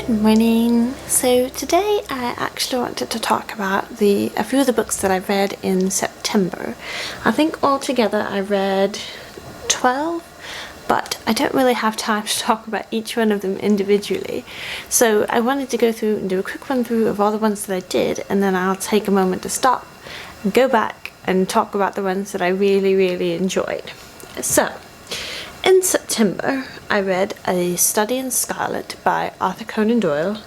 Good morning. So today I actually wanted to talk about a few of the books that I read in September. I think altogether I read 12, but I don't really have time to talk about each one of them individually. So I wanted to go through and do a quick run through of all the ones that I did, and then I'll take a moment to stop and go back and talk about the ones that I really enjoyed. So in September, I read A Study in Scarlet by Arthur Conan Doyle.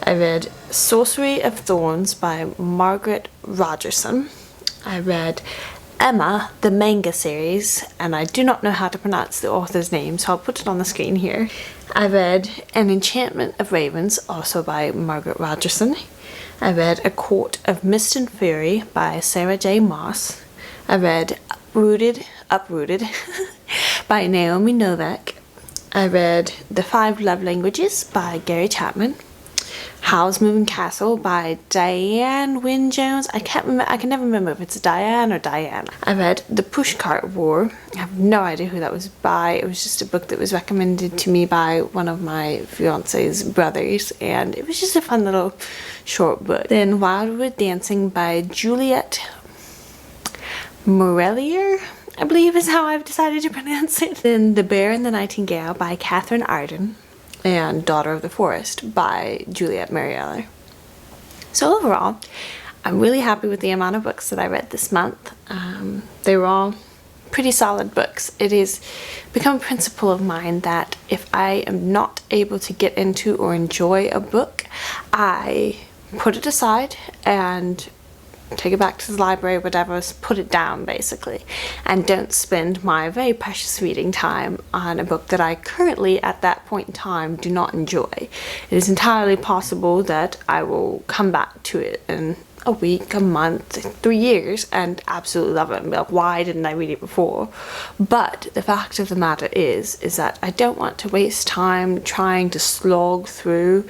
I read Sorcery of Thorns by Margaret Rogerson. I read Emma, the manga series, and I do not know how to pronounce the author's name, so I'll put it on the screen here. I read An Enchantment of Ravens, also by Margaret Rogerson. I read A Court of Mist and Fury by Sarah J. Maas. I read Uprooted by Naomi Novik. I read The Five Love Languages by Gary Chapman. Howl's Moving Castle by Diane Wynne Jones. I can never remember if it's Diane or Diana. I read The Pushcart War. I have no idea who that was by. It was just a book that was recommended to me by one of my fiance's brothers, and it was just a fun little short book. Then Wildwood Dancing by Juliet Marillier, I believe is how I've decided to pronounce it. Then The Bear and the Nightingale by Katherine Arden, and Daughter of the Forest by Juliet Merrill. So overall, I'm really happy with the amount of books that I read this month. They were all pretty solid books. It has become a principle of mine that if I am not able to get into or enjoy a book, I put it aside and take it back to the library, whatever, put it down basically, and don't spend my very precious reading time on a book that I currently at that point in time do not enjoy. It is entirely possible that I will come back to it in a week, a month, 3 years and absolutely love it and be like, why didn't I read it before? But the fact of the matter is that I don't want to waste time trying to slog through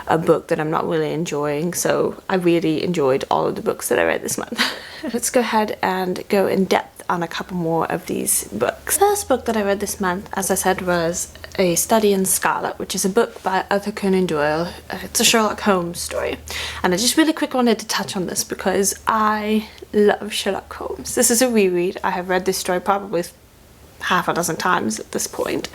a book that I'm not really enjoying. So I really enjoyed all of the books that I read this month. Let's go ahead and go in depth on a couple more of these books. The first book that I read this month, as I said, was A Study in Scarlet, which is a book by Arthur Conan Doyle. It's a Sherlock Holmes story. And I just really quick wanted to touch on this because I love Sherlock Holmes. This is a reread. I have read this story probably half a dozen times at this point.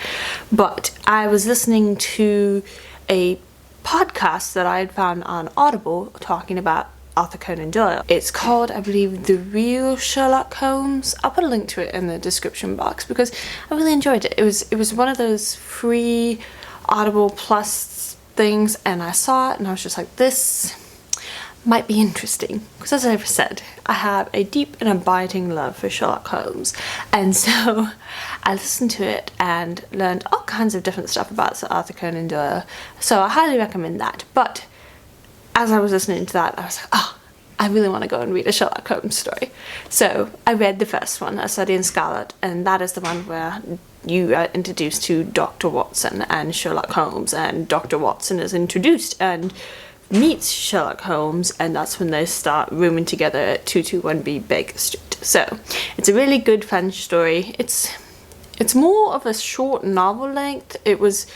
But I was listening to a podcast that I had found on Audible talking about Arthur Conan Doyle. It's called, I believe, The Real Sherlock Holmes. I'll put a link to it in the description box because I really enjoyed it. It was one of those free Audible Plus things, and I saw it and I was just like, this might be interesting, because as I've said, I have a deep and abiding love for Sherlock Holmes, and so I listened to it and learned all kinds of different stuff about Sir Arthur Conan Doyle, so I highly recommend that. But as I was listening to that, I was like, oh, I really want to go and read a Sherlock Holmes story. So I read the first one, A Study in Scarlet, and that is the one where you are introduced to Dr. Watson and Sherlock Holmes, and Dr. Watson is introduced and meets Sherlock Holmes, and that's when they start rooming together at 221B Baker Street. So it's a really good fun story. It's more of a short novel length. It was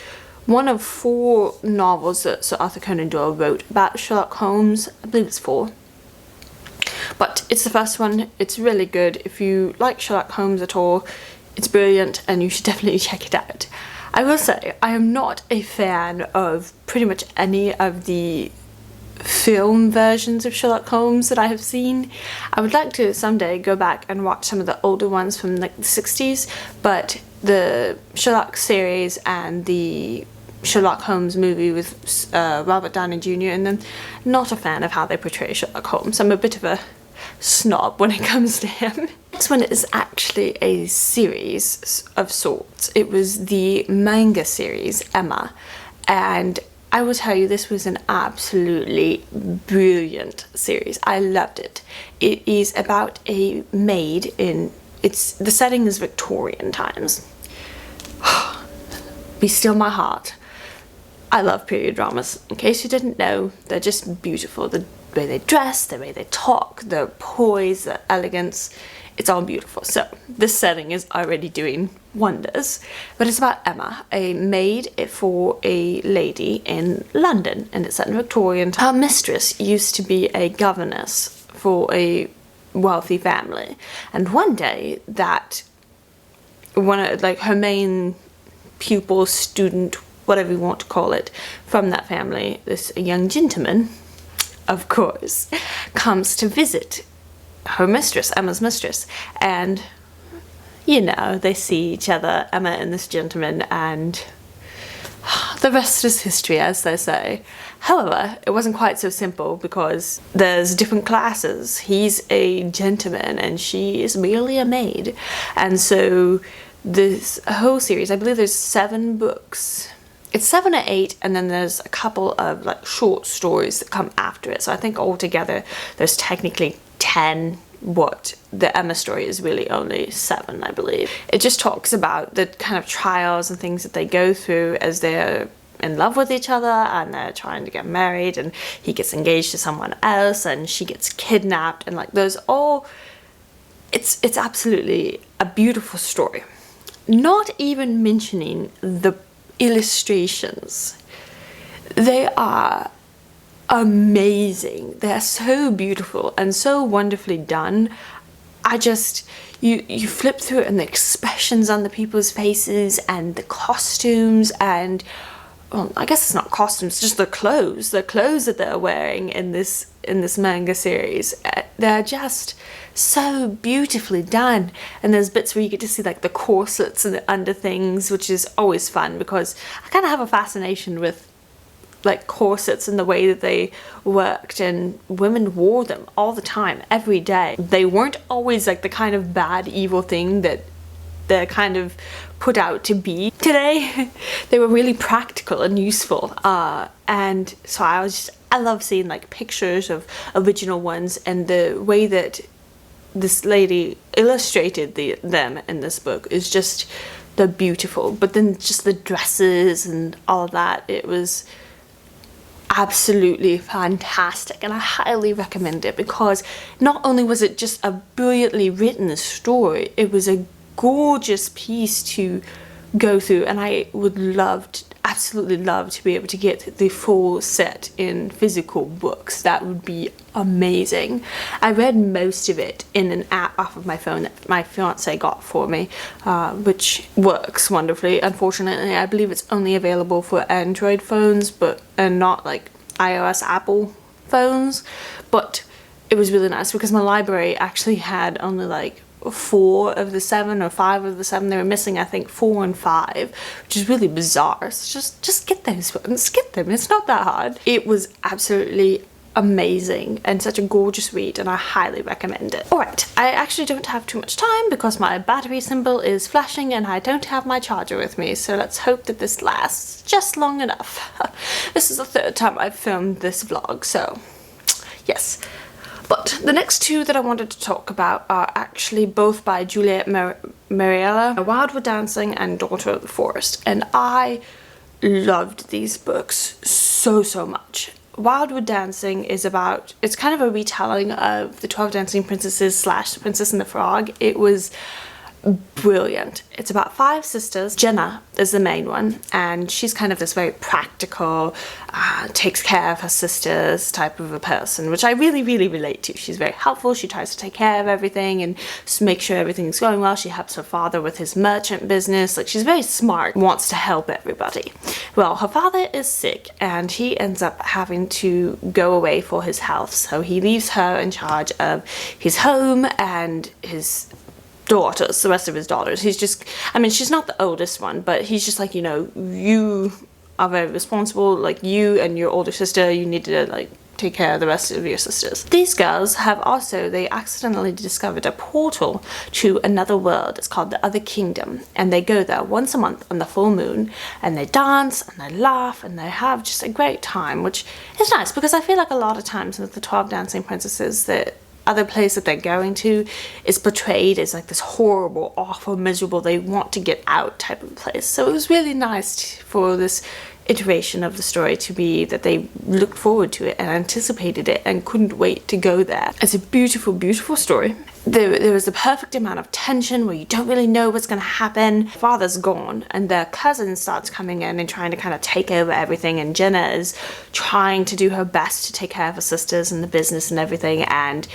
one of 4 novels that Sir Arthur Conan Doyle wrote about Sherlock Holmes. I believe it's 4. But it's the first one. It's really good. If you like Sherlock Holmes at all, it's brilliant and you should definitely check it out. I will say, I am not a fan of pretty much any of the film versions of Sherlock Holmes that I have seen. I would like to someday go back and watch some of the older ones from like the 60s, but the Sherlock series and the Sherlock Holmes movie with Robert Downey Jr. and then not a fan of how they portray Sherlock Holmes. I'm a bit of a snob when it comes to him. Next one is actually a series of sorts. It was the manga series Emma, and I will tell you, this was an absolutely brilliant series. I loved it. It is about a maid in, the setting is Victorian times. Be still my heart. I love period dramas. In case you didn't know, they're just beautiful. The way they dress, the way they talk, their poise, their elegance. It's all beautiful. So this setting is already doing wonders. But it's about Emma, a maid for a lady in London, and it's set in Victorian. Her mistress used to be a governess for a wealthy family, and one day that one of, like, her main pupil, student, whatever you want to call it, from that family, this young gentleman, of course, comes to visit her mistress, Emma's mistress, and, you know, they see each other, Emma and this gentleman, and the rest is history, as they say. However, it wasn't quite so simple, because there's different classes. He's a gentleman and she is merely a maid. And so this whole series, I believe there's 7 books. It's 7 or 8, and then there's a couple of like short stories that come after it. So I think altogether there's technically 10. What the Emma story is really only 7, I believe. It just talks about the kind of trials and things that they go through as they're in love with each other and they're trying to get married, and he gets engaged to someone else and she gets kidnapped, and like there's all, it's absolutely a beautiful story. Not even mentioning the illustrations. They are amazing. They're so beautiful and so wonderfully done. I just, you flip through it and the expressions on the people's faces and the costumes and, well, I guess it's not costumes, just the clothes that they're wearing in this manga series. They're just so beautifully done, and there's bits where you get to see like the corsets and the under things, which is always fun because I kind of have a fascination with like corsets and the way that they worked, and women wore them all the time, every day. They weren't always like the kind of bad, evil thing that they're kind of put out to be today. They were really practical and useful, and so I love seeing like pictures of original ones, and the way that this lady illustrated them in this book is just, they're beautiful. But then just the dresses and all that, it was absolutely fantastic, and I highly recommend it because not only was it just a brilliantly written story, it was a gorgeous piece to go through, and I would absolutely love to be able to get the full set in physical books. That would be amazing. I read most of it in an app off of my phone that my fiance got for me, which works wonderfully. Unfortunately, I believe it's only available for Android phones, and not like iOS Apple phones. But it was really nice because my library actually had only like 4 of the 7 or 5 of the 7. They were missing, I think, 4 and 5, which is really bizarre. So just get those ones, get them. It's not that hard. It was absolutely amazing and such a gorgeous read, and I highly recommend it. Alright, I actually don't have too much time because my battery symbol is flashing and I don't have my charger with me, so let's hope that this lasts just long enough. This is the 3rd time I've filmed this vlog, so yes. But the next 2 that I wanted to talk about are actually both by Juliet Marillier, Wildwood Dancing and Daughter of the Forest, and I loved these books so much. Wildwood Dancing is about, it's kind of a retelling of the 12 Dancing Princesses / Princess and the Frog. It was brilliant. It's about 5 sisters. Jenna is the main one, and she's kind of this very practical, takes care of her sisters type of a person, which I really relate to. She's very helpful. She tries to take care of everything and just make sure everything's going well. She helps her father with his merchant business. Like, she's very smart, wants to help everybody. Well, her father is sick and he ends up having to go away for his health, so he leaves her in charge of his home and his daughters, the rest of his daughters. He's just, I mean, she's not the oldest one, but he's just like, you know, you are very responsible, like you and your older sister, you need to like take care of the rest of your sisters. These girls have also, they accidentally discovered a portal to another world. It's called the Other Kingdom, and they go there once a month on the full moon, and they dance and they laugh and they have just a great time, which is nice because I feel like a lot of times with the 12 Dancing Princesses, that other place that they're going to is portrayed as like this horrible, awful, miserable, they want to get out type of place. So it was really nice for this iteration of the story to be that they looked forward to it and anticipated it and couldn't wait to go there. It's a beautiful story. there was the perfect amount of tension where you don't really know what's going to happen. Father's gone and their cousin starts coming in and trying to kind of take over everything, and Jenna is trying to do her best to take care of her sisters and the business and everything, and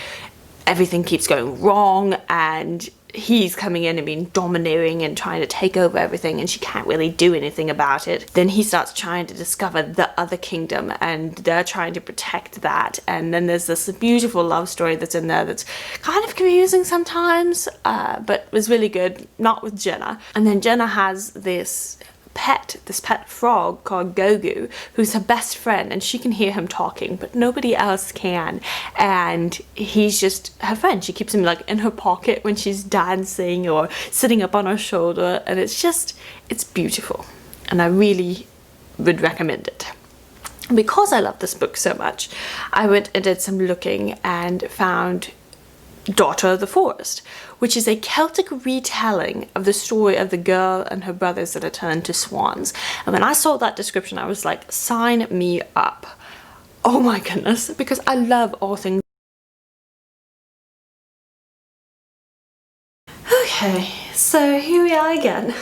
everything keeps going wrong, and he's coming in and being domineering and trying to take over everything, and she can't really do anything about it. Then he starts trying to discover the other kingdom, and they're trying to protect that. And then there's this beautiful love story that's in there that's kind of confusing sometimes, but was really good, not with Jenna. And then Jenna has this pet frog called Gogu, who's her best friend, and she can hear him talking, but nobody else can. And he's just her friend. She keeps him like in her pocket when she's dancing or sitting up on her shoulder, and it's beautiful, and I really would recommend it. Because I love this book so much, I went and did some looking and found Daughter of the Forest, which is a Celtic retelling of the story of the girl and her brothers that are turned to swans. And when I saw that description, I was like, sign me up. Oh my goodness, because I love all things. Okay, so here we are again.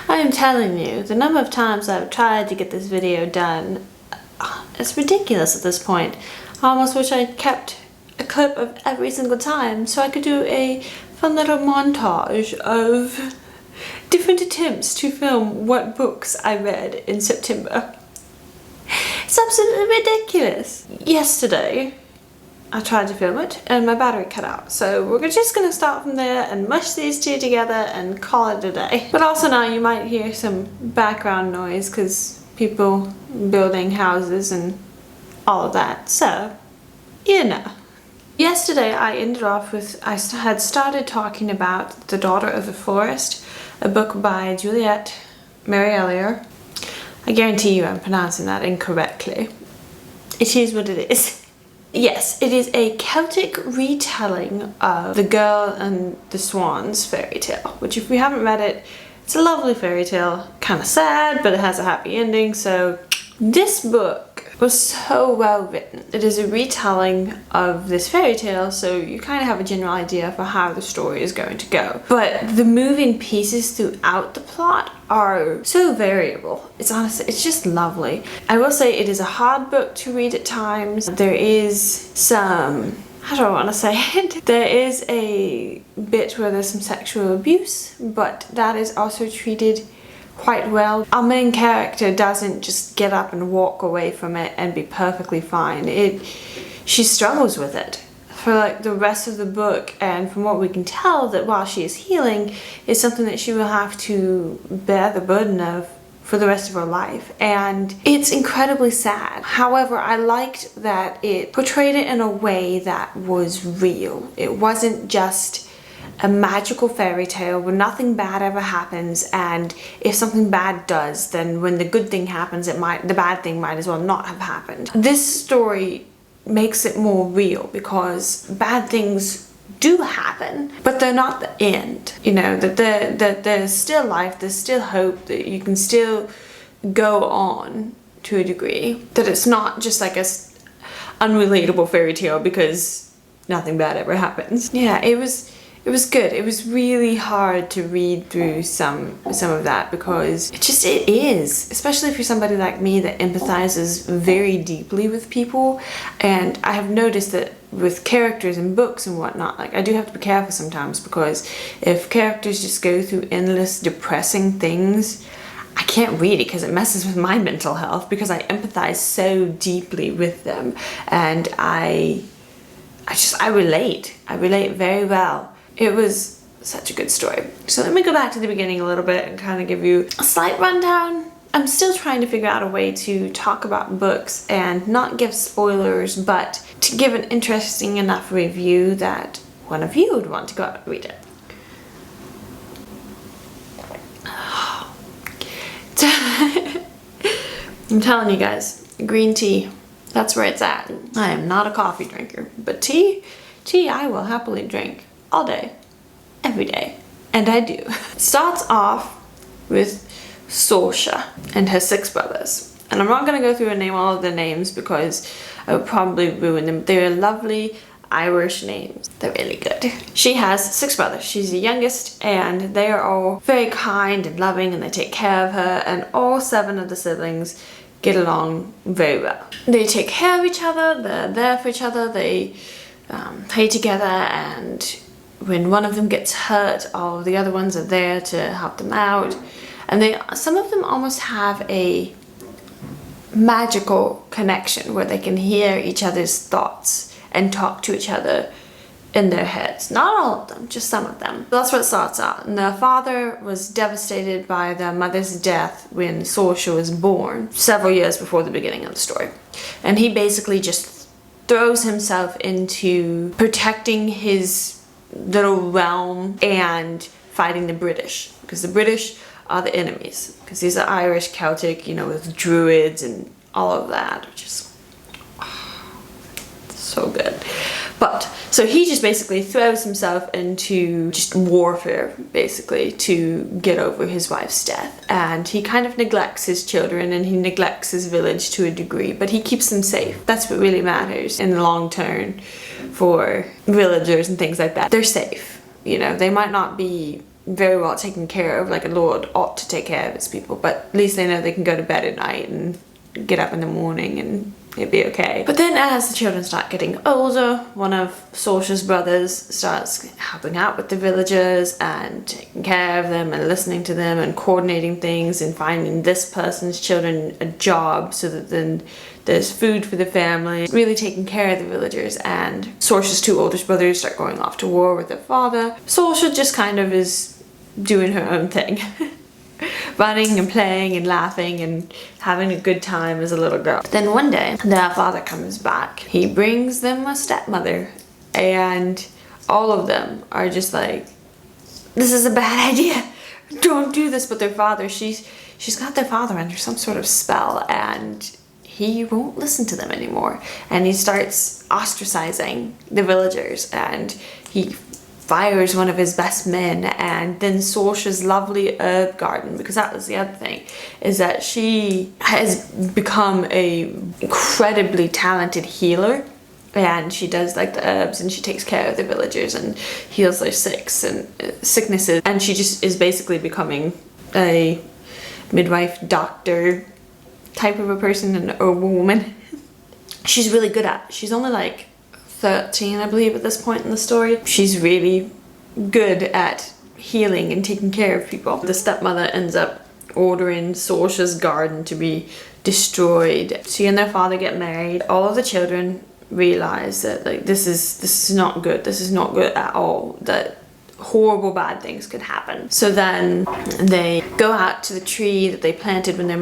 I am telling you, the number of times I've tried to get this video done, it's ridiculous at this point. I almost wish I'd kept a clip of every single time so I could do a fun little montage of different attempts to film what books I read in September. It's absolutely ridiculous. Yesterday I tried to film it and my battery cut out, so we're just gonna start from there and mush these two together and call it a day. But also now you might hear some background noise because people building houses and all of that, so you know. Yesterday I ended off with, I had started talking about The Daughter of the Forest, a book by Juliet Marillier. I guarantee you I'm pronouncing that incorrectly. It is what it is. Yes, it is a Celtic retelling of The Girl and the Swans fairy tale, which if we haven't read it, it's a lovely fairy tale. Kind of sad, but it has a happy ending, so this book was so well written. It is a retelling of this fairy tale, so you kind of have a general idea for how the story is going to go. But the moving pieces throughout the plot are so variable. It's honestly, it's just lovely. I will say it is a hard book to read at times. There is some, how do I want to say it? There is a bit where there's some sexual abuse, but that is also treated quite well. Our main character doesn't just get up and walk away from it and be perfectly fine. She struggles with it for like the rest of the book, and from what we can tell, that while she is healing, is something that she will have to bear the burden of for the rest of her life, and it's incredibly sad. However, I liked that it portrayed it in a way that was real. It wasn't just a magical fairy tale where nothing bad ever happens, and if something bad does, then when the good thing happens, the bad thing might as well not have happened. This story makes it more real because bad things do happen, but they're not the end. You know, that there's still life, there's still hope, that you can still go on to a degree, that it's not just like a unrelatable fairy tale because nothing bad ever happens. Yeah, it was good. It was really hard to read through some of that because it is, especially if you're somebody like me that empathizes very deeply with people. And I have noticed that with characters in books and whatnot, like I do have to be careful sometimes, because if characters just go through endless depressing things, I can't read it because it messes with my mental health, because I empathize so deeply with them, and I relate very well. It was such a good story. So let me go back to the beginning a little bit and kind of give you a slight rundown. I'm still trying to figure out a way to talk about books and not give spoilers, but to give an interesting enough review that one of you would want to go out and read it. I'm telling you guys, green tea, that's where it's at. I am not a coffee drinker, but tea I will happily drink all day, every day, and I do. It starts off with Sorsha and her 6 brothers, and I'm not going to go through and name all of their names because I would probably ruin them. They're lovely. Irish names. They're really good. She has 6 brothers. She's the youngest, and they are all very kind and loving, and they take care of her, and all 7 of the siblings get along very well. They take care of each other, they're there for each other, they play together, and when one of them gets hurt, all the other ones are there to help them out. And some of them almost have a magical connection where they can hear each other's thoughts and talk to each other in their heads. Not all of them, just some of them. That's what it starts out. And the father was devastated by the mother's death when Sorcerer was born, several years before the beginning of the story. And he basically just throws himself into protecting his little realm and fighting the British, because the British are the enemies, because these are Irish, Celtic, you know, with druids and all of that, which is so good. But so he just basically throws himself into just warfare, basically, to get over his wife's death. And he kind of neglects his children, and he neglects his village to a degree, but he keeps them safe. That's what really matters in the long term for villagers and things like that. They're safe. You know, they might not be very well taken care of like a lord ought to take care of his people, but at least they know they can go to bed at night and get up in the morning and it'd be okay. But then as the children start getting older, one of Sorcerer's brothers starts helping out with the villagers and taking care of them and listening to them and coordinating things and finding this person's children a job so that then there's food for the family, really taking care of the villagers. And Sorcerer's 2 oldest brothers start going off to war with their father. Sorcerer just kind of is doing her own thing. Running and playing and laughing and having a good time as a little girl. Then one day, their father comes back. He brings them a stepmother, and all of them are just like, this is a bad idea. Don't do this. But their father, she's got their father under some sort of spell, and he won't listen to them anymore. And he starts ostracizing the villagers, and he fires one of his best men. And then Sorcerer's lovely herb garden, because that was the other thing, is that she has become a incredibly talented healer, and she does like the herbs and she takes care of the villagers and heals their sicknesses, and she just is basically becoming a midwife, doctor type of a person, and a woman. She's really good at it. She's only like 13, I believe, at this point in the story. She's really good at healing and taking care of people. The stepmother ends up ordering Sorcerer's garden to be destroyed. She and their father get married. All of the children realize that like this is not good. This is not good at all. That horrible bad things could happen. So then they go out to the tree that they planted when their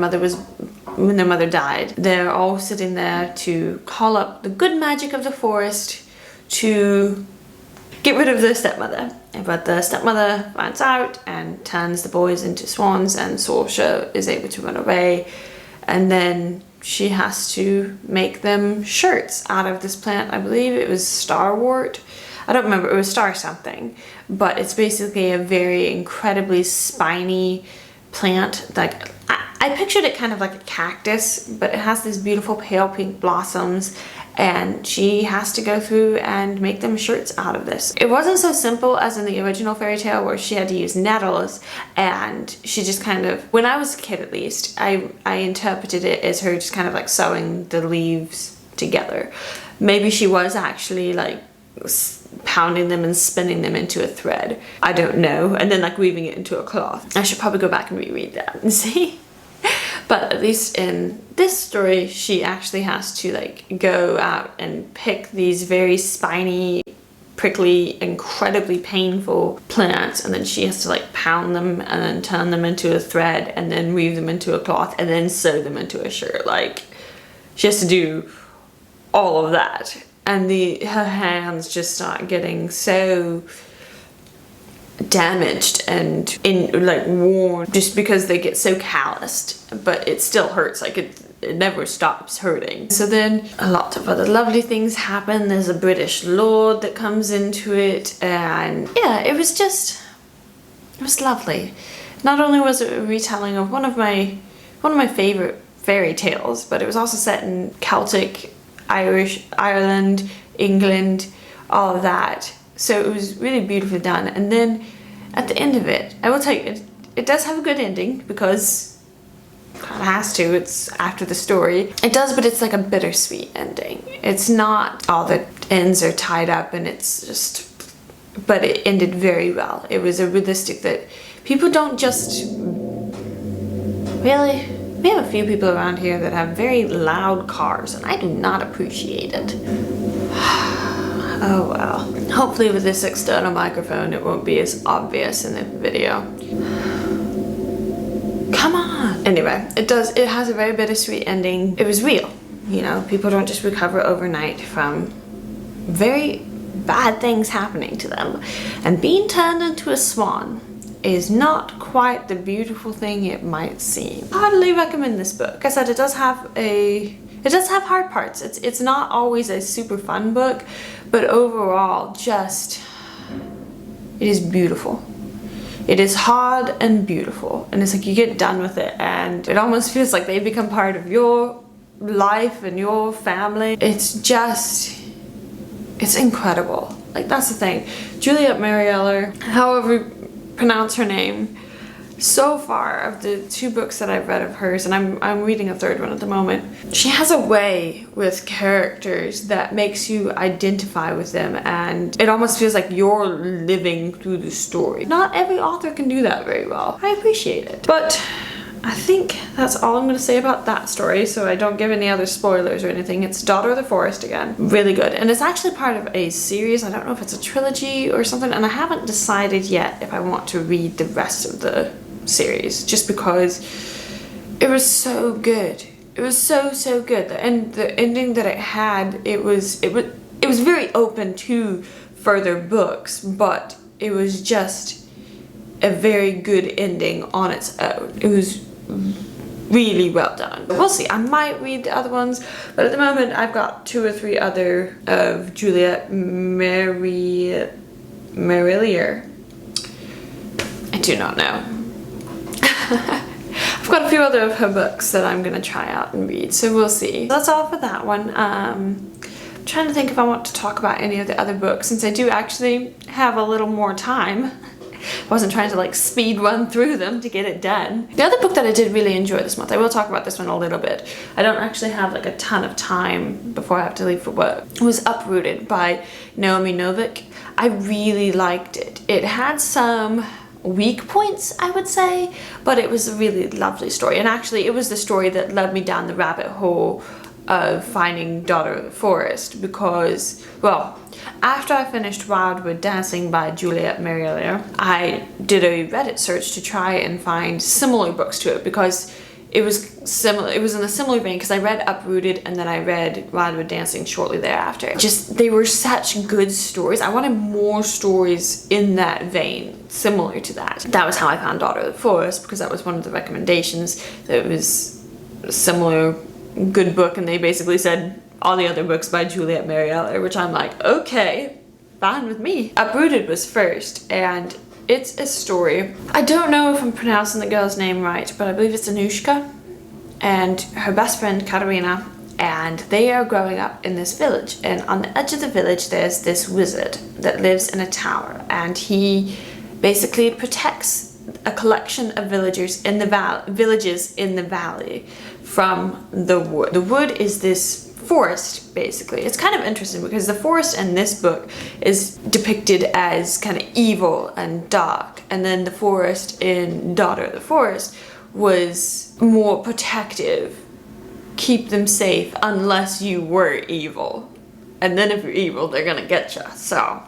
mother died. They're all sitting there to call up the good magic of the forest to get rid of their stepmother. But the stepmother finds out and turns the boys into swans, and Sorcerer is able to run away. And then she has to make them shirts out of this plant. I believe it was starwort. I don't remember, it was star something. But it's basically a very incredibly spiny plant. Like I pictured it kind of like a cactus, but it has these beautiful pale pink blossoms, and she has to go through and make them shirts out of this. It wasn't so simple as in the original fairy tale where she had to use nettles, and she just kind of, when I was a kid at least, I interpreted it as her just kind of like sewing the leaves together. Maybe she was actually like pounding them and spinning them into a thread. I don't know. And then like weaving it into a cloth. I should probably go back and reread that and see. But at least in this story, she actually has to like go out and pick these very spiny, prickly, incredibly painful plants, and then she has to like pound them and then turn them into a thread and then weave them into a cloth and then sew them into a shirt. Like, she has to do all of that. And her hands just start getting so damaged and worn just because they get so calloused, but it still hurts. Like it never stops hurting. So then a lot of other lovely things happen. There's a British lord that comes into it, and yeah, it was lovely. Not only was it a retelling of one of my favorite fairy tales, but it was also set in Celtic, Irish, Ireland, England, all of that. So it was really beautifully done. And then at the end of it, I will tell you, it does have a good ending because it kind of has to. It's after the story. It does, but it's like a bittersweet ending. It's not all the ends are tied up and it's just, but it ended very well. It was a realistic that people don't just really. We have a few people around here that have very loud cars, and I do not appreciate it. Oh well. Hopefully with this external microphone it won't be as obvious in the video. Come on! Anyway, it has a very bittersweet ending. It was real. You know, people don't just recover overnight from very bad things happening to them. And being turned into a swan is not quite the beautiful thing it might seem. I heartily recommend this book. Like I said, it does have hard parts. It's not always a super fun book, but overall just it is beautiful. It is hard and beautiful, and it's like you get done with it and it almost feels like they become part of your life and your family. It's incredible. Like, that's the thing. Juliet Merrill, however you pronounce her name, so far of the 2 books that I've read of hers, and I'm reading a 3rd one at the moment, she has a way with characters that makes you identify with them, and it almost feels like you're living through the story. Not every author can do that very well. I appreciate it. But I think that's all I'm going to say about that story, so I don't give any other spoilers or anything. It's Daughter of the Forest again. Really good. And it's actually part of a series. I don't know if it's a trilogy or something, and I haven't decided yet if I want to read the rest of the series, just because it was so good. It was so good. And the ending that it had, it was very open to further books, but it was just a very good ending on its own. It was really well done. We'll see. I might read the other ones, but at the moment I've got 2 or 3 other of Juliet Marillier. I do not know. I've got a few other of her books that I'm gonna try out and read, so we'll see. That's all for that one. I'm trying to think if I want to talk about any of the other books, since I do actually have a little more time. I wasn't trying to like speed run through them to get it done. The other book that I did really enjoy this month, I will talk about this one a little bit. I don't actually have like a ton of time before I have to leave for work. It was Uprooted by Naomi Novik. I really liked it. It had some weak points, I would say, but it was a really lovely story. And actually it was the story that led me down the rabbit hole of finding Daughter of the Forest, because, well, after I finished Wildwood Dancing by Juliet Marillier, I did a Reddit search to try and find similar books to it, because it was similar. It was in a similar vein, because I read Uprooted and then I read Wildwood Dancing shortly thereafter. Just, they were such good stories. I wanted more stories in that vein, similar to that. That was how I found Daughter of the Forest, because that was one of the recommendations. It was a similar good book, and they basically said all the other books by Juliet Marillier, which I'm like, okay, fine with me. Uprooted was first, and it's a story. I don't know if I'm pronouncing the girl's name right, but I believe it's Anushka and her best friend Katherine, and they are growing up in this village, and on the edge of the village there's this wizard that lives in a tower, and he basically protects a collection of villages in the valley from the wood. The wood is this forest, basically. It's kind of interesting because the forest in this book is depicted as kind of evil and dark, and then the forest in Daughter of the Forest was more protective, keep them safe unless you were evil, and then if you're evil they're gonna get you. So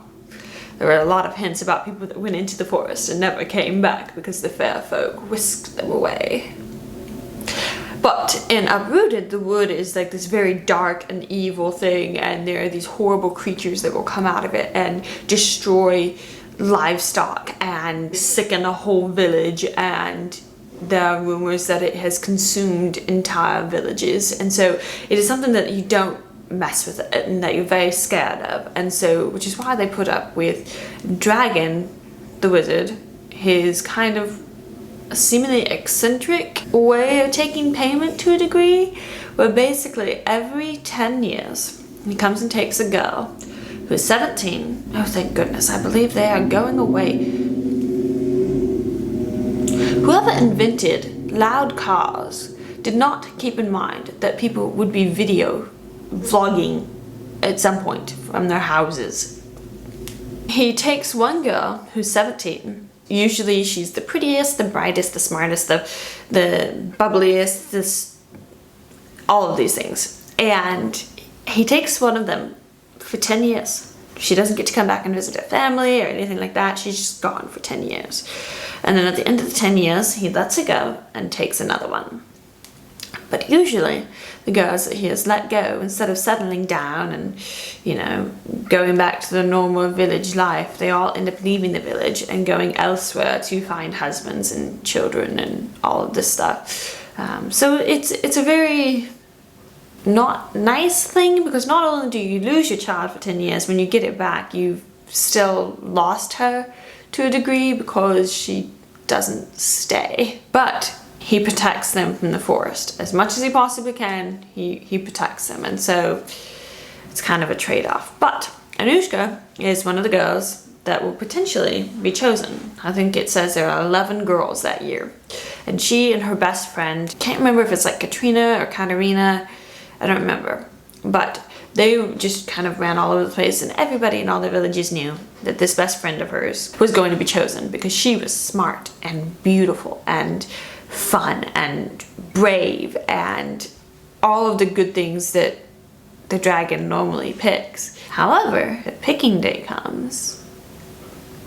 there were a lot of hints about people that went into the forest and never came back because the fair folk whisked them away. But in Uprooted, the wood is like this very dark and evil thing, and there are these horrible creatures that will come out of it and destroy livestock and sicken a whole village, and there are rumors that it has consumed entire villages, and so it is something that you don't mess with it and that you're very scared of. And so, which is why they put up with Dragon, the wizard, his kind of a seemingly eccentric way of taking payment to a degree, where basically every 10 years he comes and takes a girl who is 17. Oh, thank goodness, I believe they are going away. Whoever invented loud cars did not keep in mind that people would be video vlogging at some point from their houses. He takes one girl who's 17. Usually she's the prettiest, the brightest, the smartest, the bubbliest, all of these things. And he takes one of them for 10 years. She doesn't get to come back and visit her family or anything like that. She's just gone for 10 years. And then at the end of the 10 years, he lets her go and takes another one. But usually, the girls that he has let go, instead of settling down and, you know, going back to the normal village life, they all end up leaving the village and going elsewhere to find husbands and children and all of this stuff. So it's a very not nice thing, because not only do you lose your child for 10 years, when you get it back, you've still lost her to a degree because she doesn't stay. But he protects them from the forest as much as he possibly can. He protects them, and so it's kind of a trade-off. But Anushka is one of the girls that will potentially be chosen. I think it says there are 11 girls that year, and she and her best friend, can't remember if it's like Katrina or Katerina, I don't remember, but they just kind of ran all over the place, and everybody in all the villages knew that this best friend of hers was going to be chosen because she was smart and beautiful and fun and brave and all of the good things that the dragon normally picks. However, the picking day comes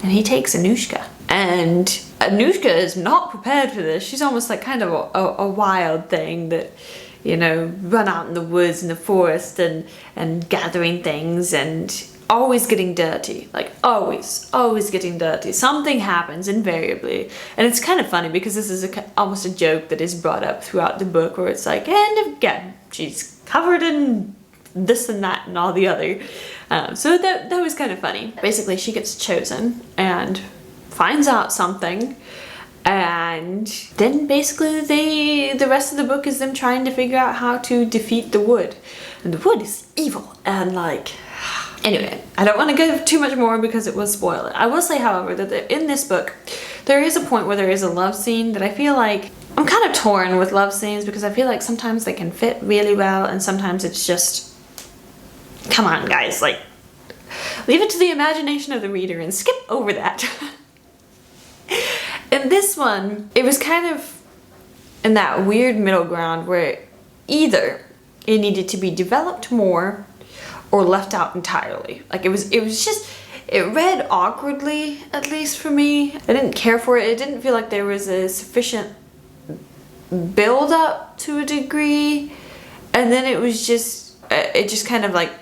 and he takes Anushka, and Anushka is not prepared for this. She's almost like kind of a wild thing that, you know, run out in the woods and the forest and gathering things and always getting dirty, like always getting dirty. Something happens invariably, and it's kind of funny because this is almost a joke that is brought up throughout the book, where it's like, and again, she's covered in this and that and all the other. So that was kind of funny. Basically, she gets chosen and finds out something, and then basically the rest of the book is them trying to figure out how to defeat the wood. And the wood is evil, and like, anyway, I don't want to go too much more because it will spoil it. I will say, however, that in this book, there is a point where there is a love scene that I feel like, I'm kind of torn with love scenes because I feel like sometimes they can fit really well and sometimes it's just, come on guys, like, leave it to the imagination of the reader and skip over that. In this one, it was kind of in that weird middle ground where either it needed to be developed more or left out entirely. Like it was just, it read awkwardly, at least for me. I didn't care for it. It didn't feel like there was a sufficient build up to a degree. And then it was just, it just kind of like,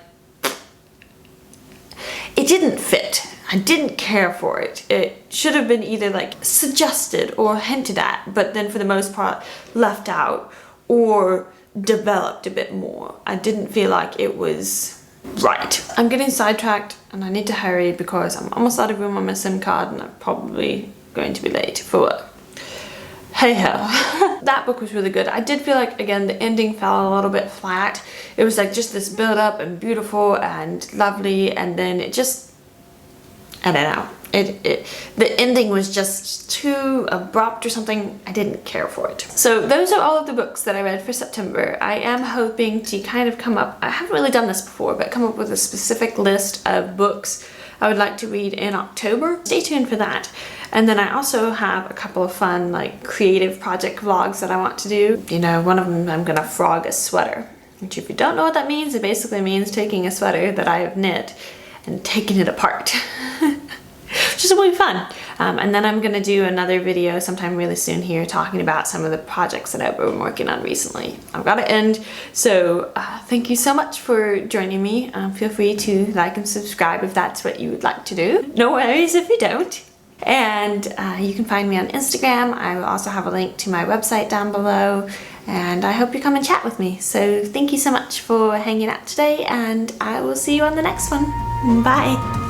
it didn't fit. I didn't care for it. It should have been either like suggested or hinted at, but then for the most part left out or developed a bit more. I didn't feel like it was right. I'm getting sidetracked and I need to hurry because I'm almost out of room on my SIM card and I'm probably going to be late for work. Hey ho. That book was really good. I did feel like, again, the ending fell a little bit flat. It was like just this build up and beautiful and lovely, and then it just, I don't know. The ending was just too abrupt or something. I didn't care for it. So those are all of the books that I read for September. I am hoping to kind of come up, I haven't really done this before, but come up with a specific list of books I would like to read in October. Stay tuned for that. And then I also have a couple of fun, like, creative project vlogs that I want to do. You know, one of them, I'm gonna frog a sweater, which if you don't know what that means, it basically means taking a sweater that I have knit and taking it apart. Which is really fun. And then I'm gonna do another video sometime really soon here talking about some of the projects that I've been working on recently. I've got to end, so thank you so much for joining me. Feel free to like and subscribe if that's what you would like to do. No worries if you don't. And you can find me on Instagram. I will also have a link to my website down below, and I hope you come and chat with me. So thank you so much for hanging out today, and I will see you on the next one. Bye.